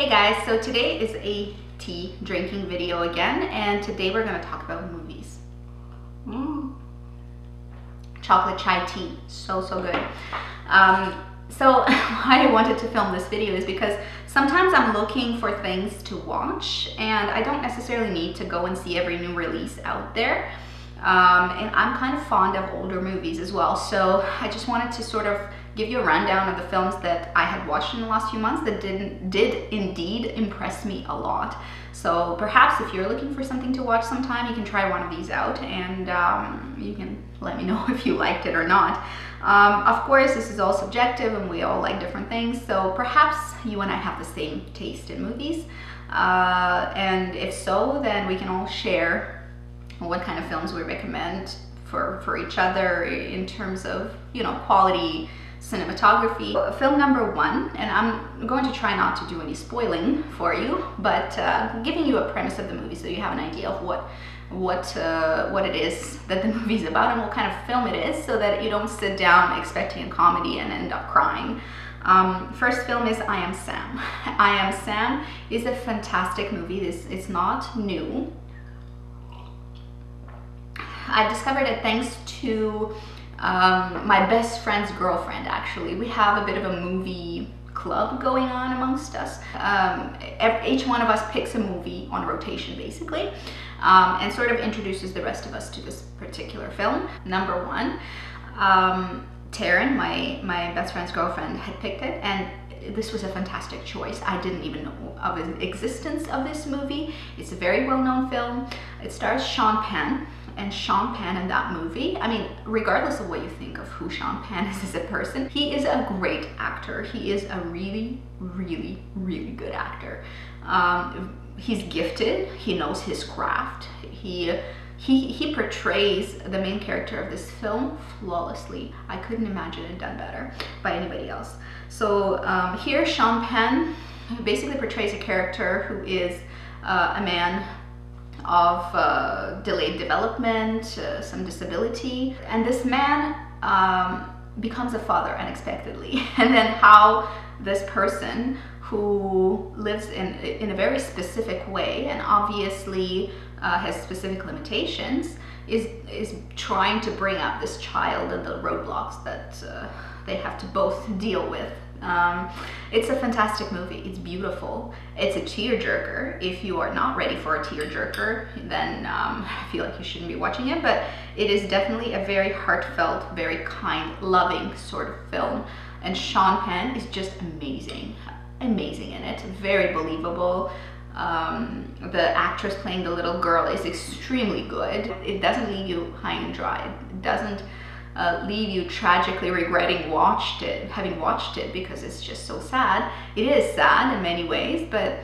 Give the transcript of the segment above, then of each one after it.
Hey guys, so today is a tea drinking video again, and today we're going to talk about movies. Chocolate chai tea, so good. So why I wanted to film this video is because sometimes I'm looking for things to watch and I don't necessarily need to go and see every new release out there. And I'm kind of fond of older movies as well, so I just wanted to sort of give you a rundown of the films that I had watched in the last few months that did indeed impress me a lot. So perhaps if you're looking for something to watch sometime, you can try one of these out and you can let me know if you liked it or not. Of course, this is all subjective and we all like different things, so perhaps you and I have the same taste in movies. And if so, then we can all share what kind of films we recommend for each other in terms of, you know, quality cinematography. Film number one, and I'm going to try not to do any spoiling for you, but giving you a premise of the movie so you have an idea of what it is that the movie's about and what kind of film it is, so that you don't sit down expecting a comedy and end up crying. First film is I Am Sam. I Am Sam is a fantastic movie. It's not new. I discovered it thanks to my best friend's girlfriend, actually. We have a bit of a movie club going on amongst us. Each one of us picks a movie on rotation, basically, and sort of introduces the rest of us to this particular film. Number one, Taryn, my best friend's girlfriend, had picked it, and this was a fantastic choice. I didn't even know of the existence of this movie. It's a very well-known film. It stars Sean Penn. And Sean Penn in that movie, I mean, regardless of what you think of who Sean Penn is as a person, he is a great actor. He is a really good actor. He's gifted. He knows his craft. He portrays the main character of this film flawlessly. I couldn't imagine it done better by anybody else. So here Sean Penn basically portrays a character who is a man of delayed development, some disability, and this man becomes a father unexpectedly. And then how this person who lives in a very specific way and obviously has specific limitations is trying to bring up this child and the roadblocks that they have to both deal with. It's a fantastic movie. It's beautiful. It's a tearjerker. If you are not ready for a tearjerker, then I feel like you shouldn't be watching it, but it is definitely a very heartfelt, very kind, loving sort of film. And Sean Penn is just amazing in it, very believable. The actress playing the little girl is extremely good. It doesn't leave you high and dry. It doesn't leave you tragically regretting having watched it, because it's just so sad. It is sad in many ways, but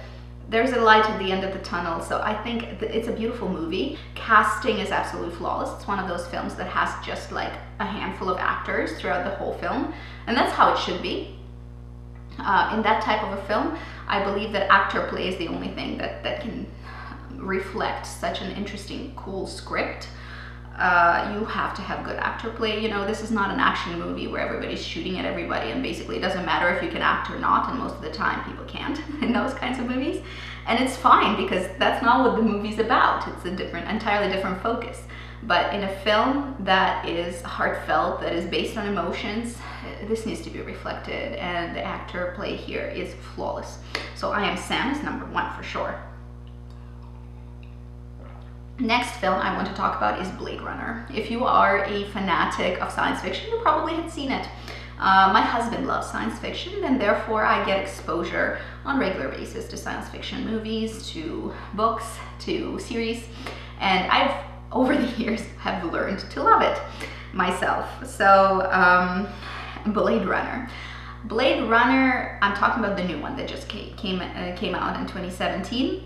there's a light at the end of the tunnel. So I think it's a beautiful movie. Casting is absolutely flawless. It's one of those films that has just like a handful of actors throughout the whole film, and that's how it should be. In that type of a film, I believe that actor play is the only thing that can reflect such an interesting, cool script. You have to have good actor play. You know, this is not an action movie where everybody's shooting at everybody and basically it doesn't matter if you can act or not, and most of the time people can't in those kinds of movies. And it's fine, because that's not what the movie's about. It's a entirely different focus. But in a film that is heartfelt, that is based on emotions, this needs to be reflected, and the actor play here is flawless. So I Am Sam is number one for sure. Next film I want to talk about is Blade Runner. If you are a fanatic of science fiction, you probably had seen it. My husband loves science fiction, and therefore I get exposure on a regular basis to science fiction movies, to books, to series, and I've, over the years, have learned to love it myself. So Blade Runner. Blade Runner, I'm talking about the new one that just came out in 2017.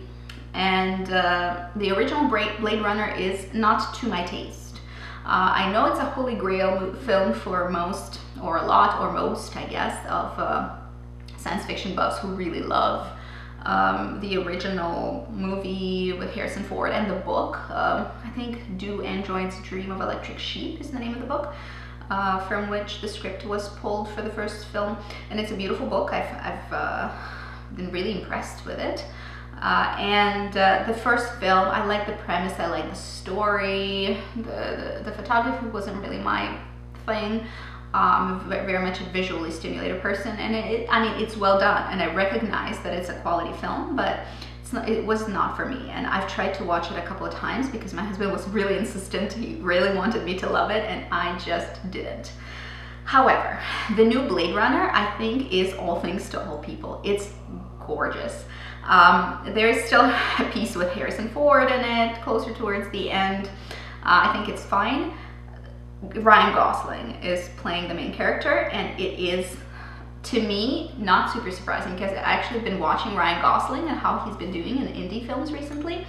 And the original Blade Runner is not to my taste. I know it's a holy grail film for most, or a lot, or most, I guess, of science fiction buffs who really love the original movie with Harrison Ford and the book. I think Do Androids Dream of Electric Sheep is the name of the book. from which the script was pulled for the first film, and it's a beautiful book. I've been really impressed with it. The first film, I like the premise, I like the story. The photography wasn't really my thing. I'm very much a visually stimulated person, and I mean, it's well done, and I recognize that it's a quality film, but it was not for me. And I've tried to watch it a couple of times because my husband was really insistent. He really wanted me to love it, and I just didn't. However, the new Blade Runner, I think, is all things to all people. It's gorgeous. There is still a piece with Harrison Ford in it, closer towards the end. I think it's fine. Ryan Gosling is playing the main character, and it is, to me, not super surprising because I've actually been watching Ryan Gosling and how he's been doing in indie films recently.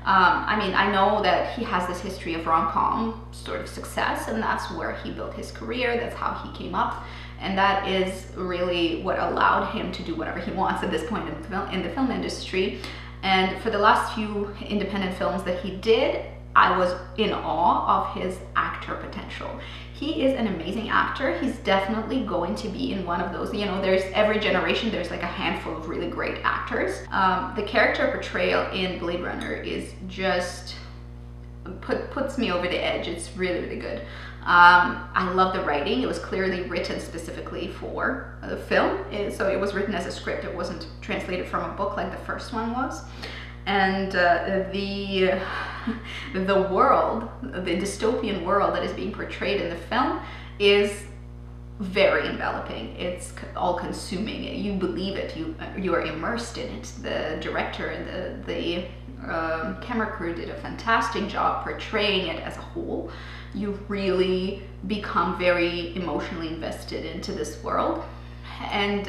I mean, I know that he has this history of rom-com sort of success, and that's where he built his career. That's how he came up, and that is really what allowed him to do whatever he wants at this point in the film industry. And for the last few independent films that he did, I was in awe of his actor potential. He is an amazing actor. He's definitely going to be in one of those, you know, there's every generation, there's like a handful of really great actors. The character portrayal in Blade Runner is just, puts me over the edge. It's really, really good. I love the writing. It was clearly written specifically for the film. So it was written as a script. It wasn't translated from a book like the first one was. And the world, the dystopian world that is being portrayed in the film is very enveloping. It's all consuming. You believe it. You are immersed in it. The director and the camera crew did a fantastic job portraying it as a whole. You really become very emotionally invested into this world. And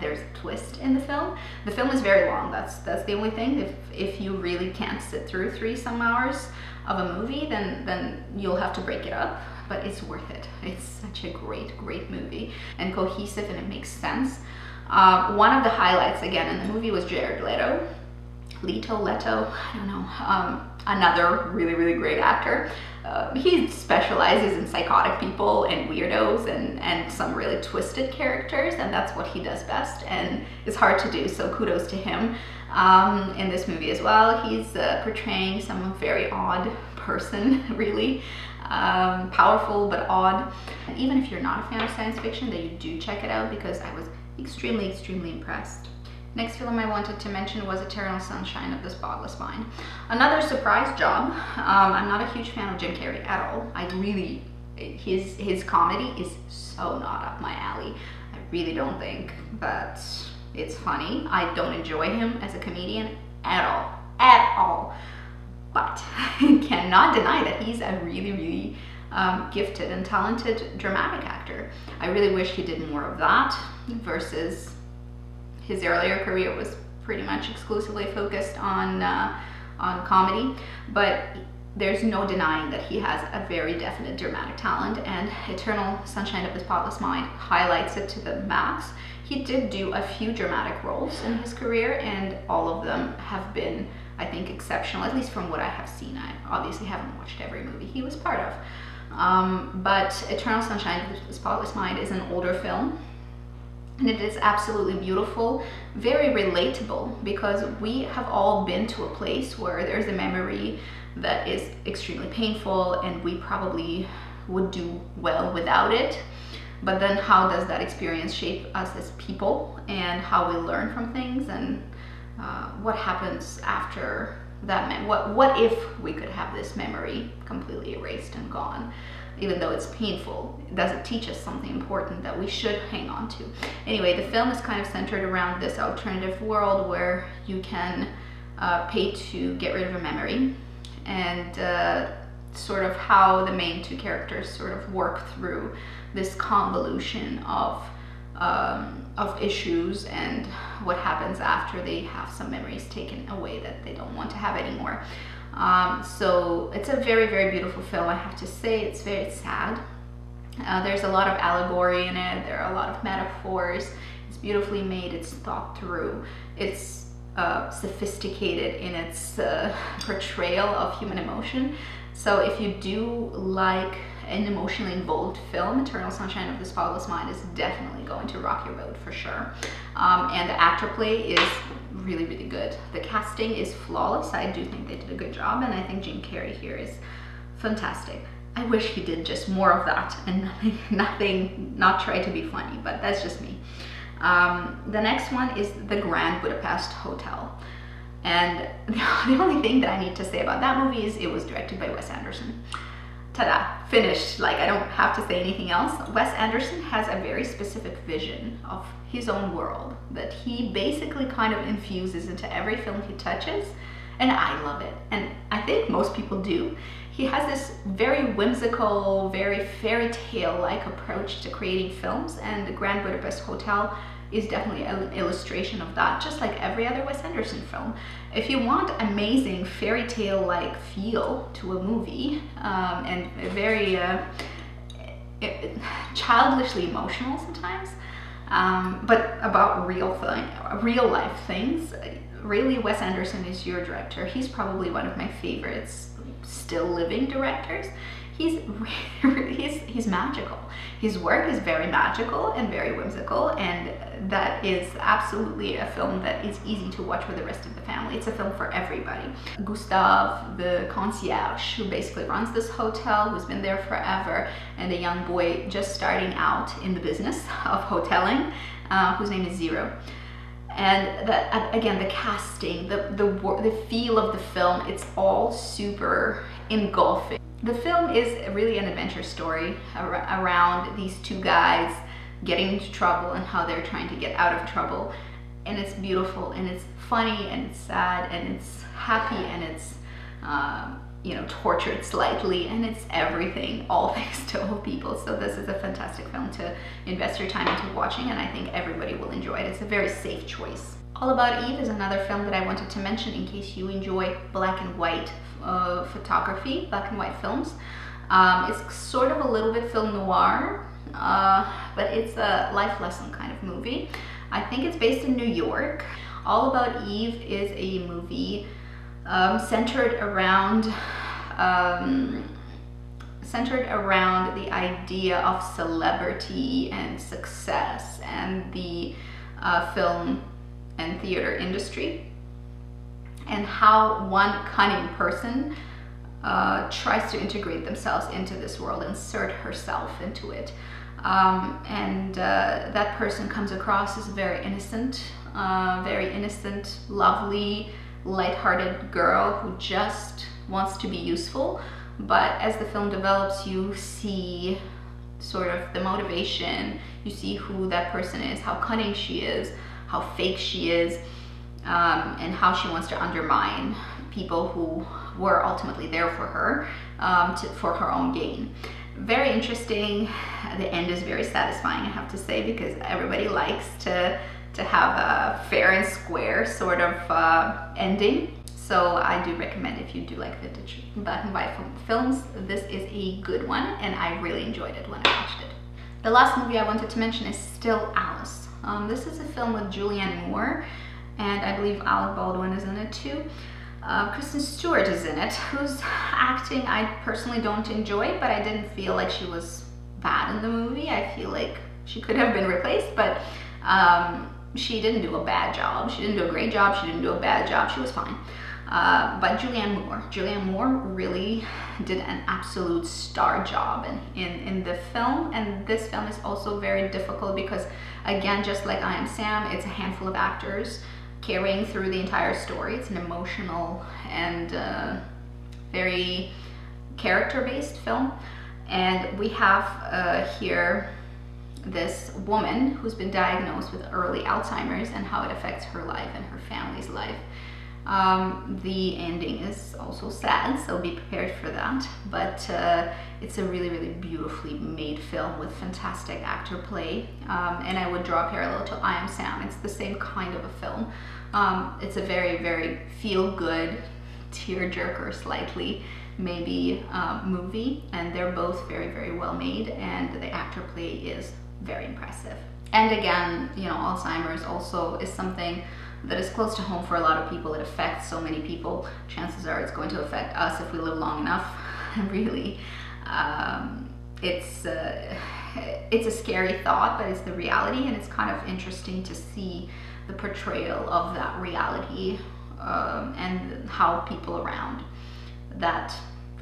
there's a twist in the film. The film is very long. That's the only thing. If you really can't sit through 3-some hours of a movie, then you'll have to break it up. But it's worth it. It's such a great movie and cohesive, and it makes sense. One of the highlights again in the movie was Jared Leto. I don't know. Another really great actor. He specializes in psychotic people and weirdos and some really twisted characters, and that's what he does best, and it's hard to do, so kudos to him. In this movie as well, he's portraying some very odd person, really. Powerful but odd. And even if you're not a fan of science fiction, then you do check it out, because I was extremely impressed. Next film I wanted to mention was Eternal Sunshine of the Spotless Mind. Another surprise job. I'm not a huge fan of Jim Carrey at all. His comedy is so not up my alley. I really don't think that it's funny. I don't enjoy him as a comedian at all. But I cannot deny that he's a really gifted and talented dramatic actor. I really wish he did more of that versus his earlier career was pretty much exclusively focused on comedy, but there's no denying that he has a very definite dramatic talent, and Eternal Sunshine of the Spotless Mind highlights it to the max. He did do a few dramatic roles in his career, and all of them have been, I think, exceptional, at least from what I have seen. I obviously haven't watched every movie he was part of. But Eternal Sunshine of the Spotless Mind is an older film, and it is absolutely beautiful, very relatable, because we have all been to a place where there's a memory that is extremely painful, and we probably would do well without it. But then how does that experience shape us as people, and how we learn from things, and what happens after that? What if we could have this memory completely erased and gone? Even though it's painful, does it teach us something important that we should hang on to? Anyway, the film is kind of centered around this alternative world where you can pay to get rid of a memory, and sort of how the main two characters sort of work through this convolution of issues and what happens after they have some memories taken away that they don't want to have anymore. So it's a very beautiful film, I have to say. It's very sad. There's a lot of allegory in it. There are a lot of metaphors. It's beautifully made. It's thought through. It's sophisticated in its portrayal of human emotion. So if you do like an emotionally involved film, Eternal Sunshine of the Spotless Mind is definitely going to rock your boat for sure. And the actor play is really, really good. The casting is flawless. I do think they did a good job, and I think Jim Carrey here is fantastic. I wish he did just more of that and not try to be funny, but that's just me. The next one is the Grand Budapest Hotel. And the only thing that I need to say about that movie is it was directed by Wes Anderson. Ta-da, finished. Like, I don't have to say anything else. Wes Anderson has a very specific vision of his own world that he basically kind of infuses into every film he touches, and I love it. And I think most people do. He has this very whimsical, very fairy tale-like approach to creating films, and the Grand Budapest Hotel is definitely an illustration of that, just like every other Wes Anderson film. If you want amazing fairy tale-like feel to a movie, and very childishly emotional sometimes, but about real life things, really Wes Anderson is your director. He's probably one of my favorites still living directors. He's magical. His work is very magical and very whimsical, and that is absolutely a film that is easy to watch with the rest of the family. It's a film for everybody. Gustav, the concierge who basically runs this hotel, who's been there forever, and a young boy just starting out in the business of hoteling, whose name is Zero. And again, the casting, the feel of the film, it's all super engulfing. The film is really an adventure story around these two guys getting into trouble and how they're trying to get out of trouble. And it's beautiful, and it's funny, and it's sad, and it's happy, and it's you know, tortured slightly, and it's everything, all things to all people. So this is a fantastic film to invest your time into watching, and I think everybody will enjoy it. It's a very safe choice. All About Eve is another film that I wanted to mention in case you enjoy black and white photography, black and white films. It's sort of a little bit film noir, but it's a life lesson kind of movie. I think it's based in New York. All About Eve is a movie centered around the idea of celebrity and success and the film and theater industry, and how one cunning person tries to integrate themselves into this world, insert herself into it. That person comes across as very innocent, lovely, light-hearted girl who just wants to be useful. But as the film develops, you see sort of the motivation, you see who that person is, how cunning she is, how fake she is, and how she wants to undermine people who were ultimately there for her, for her own gain. Very interesting. The end is very satisfying, I have to say, because everybody likes to have a fair and square sort of ending. So I do recommend, if you do like vintage black and white films, this is a good one, and I really enjoyed it when I watched it. The last movie I wanted to mention is Still Alice. This is a film with Julianne Moore, and I believe Alec Baldwin is in it too. Kristen Stewart is in it, whose acting I personally don't enjoy, but I didn't feel like she was bad in the movie. I feel like she could have been replaced, but she didn't do a bad job. She didn't do a great job, she didn't do a bad job, she was fine. But Julianne Moore really did an absolute star job in the film, and this film is also very difficult because, again, just like I Am Sam, it's a handful of actors carrying through the entire story. It's an emotional and very character-based film, and we have here this woman who's been diagnosed with early Alzheimer's and how it affects her life and her family's life. The ending is also sad, so be prepared for that, but it's a really, really beautifully made film with fantastic actor play, and I would draw a parallel to I Am Sam. It's the same kind of a film. It's a very, very feel-good, tear-jerker slightly, maybe, movie, and they're both very, very well made, and the actor play is very impressive. And again, you know, Alzheimer's also is something that is close to home for a lot of people. It affects so many people. Chances are it's going to affect us if we live long enough, really. it's a scary thought, but it's the reality, and it's kind of interesting to see the portrayal of that reality and how people around that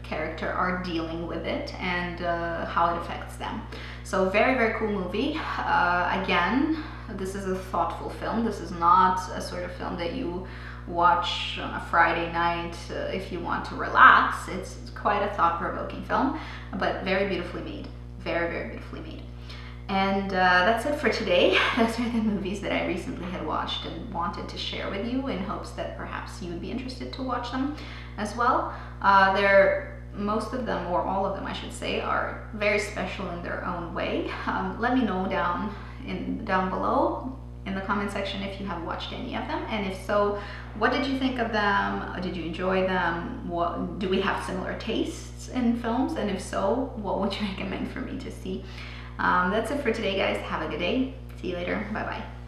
character are dealing with it and how it affects them. So very, very cool movie. Again, this is a thoughtful film. This is not a sort of film that you watch on a Friday night if you want to relax. It's quite a thought-provoking film, but very beautifully made. Very, very beautifully made. And that's it for today. Those are the movies that I recently had watched and wanted to share with you in hopes that perhaps you would be interested to watch them as well. Most of them, or all of them I should say, are very special in their own way. Let me know down below in the comment section if you have watched any of them, and if so, what did you think of them? Did you enjoy them? Do we have similar tastes in films, and if so, what would you recommend for me to see? That's it for today, guys. Have a good day. See you later. Bye bye.